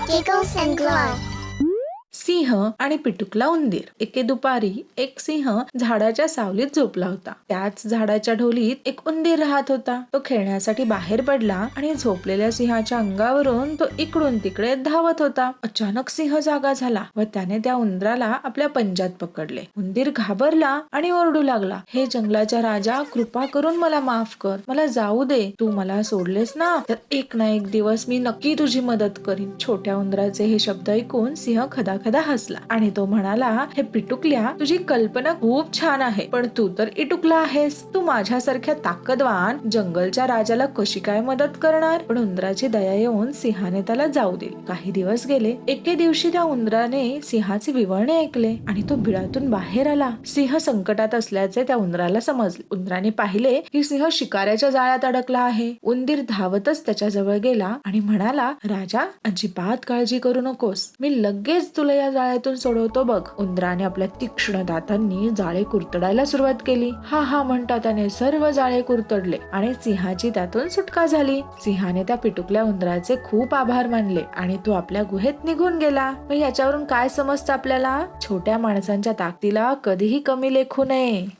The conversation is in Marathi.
Giggles and Glow. सिंह आणि पिटुकला उंदीर. एके दुपारी एक सिंह झाडाच्या सावलीत झोपला होता. त्याच झाडाच्या ढोलीत एक उंदीर राहत होता. तो खेळण्यासाठी बाहेर पडला आणि झोपलेल्या सिंहाच्या अंगावरून तो इकडून तिकडे धावत होता. अचानक सिंह जागा झाला व त्याने त्या उंदराला आपल्या पंजात पकडले. उंदीर घाबरला आणि ओरडू लागला, हे जंगलाच्या राजा, कृपा करून मला माफ कर, मला जाऊ दे, तू मला सोडलेस ना तर एक ना एक दिवस मी नक्की तुझी मदत करीन. छोट्या उंदराचे हे शब्द ऐकून सिंह खदाखदा हसला आणि तो म्हणाला, हे पिटुकल्या, तुझी कल्पना खूप छान आहे, पण तू तर इटुकला आहेस. तू माझ्यासारख्या ताकदवान जंगलच्या राजाला कशी काय मदत करणार? पण उंदराची दया येऊन सिंहाने त्याला जाऊ दिले. काही दिवस गेले. एके दिवशी त्या उंदराने सिंहाचे विवळणे ऐकले आणि तो बिळातून बाहेर आला. सिंह संकटात असल्याचे त्या उंदराला समजले. उंदराने पाहिले की सिंह शिकाऱ्याच्या जाळ्यात अडकला आहे. उंदीर धावतच त्याच्या जवळ गेला आणि म्हणाला, राजा, अजिबात काळजी करू नकोस, मी लगेच तुला या जाळ्यातून सोडवतो बघ. उंदराने आपल्या तीक्ष्ण दातांनी जाळे कुरतडायला सुरुवात केली. हा हा म्हणता त्याने सर्व जाळे कुरतडले आणि सिंहाची त्यातून सुटका झाली. सिंहाने त्या पिटुकल्या उंदराचे खूप आभार मानले आणि तो आपल्या गुहेत निघून गेला. मग याच्यावरून काय समजतं आपल्याला? छोट्या माणसांच्या ताकदीला कधीही कमी लेखू नये.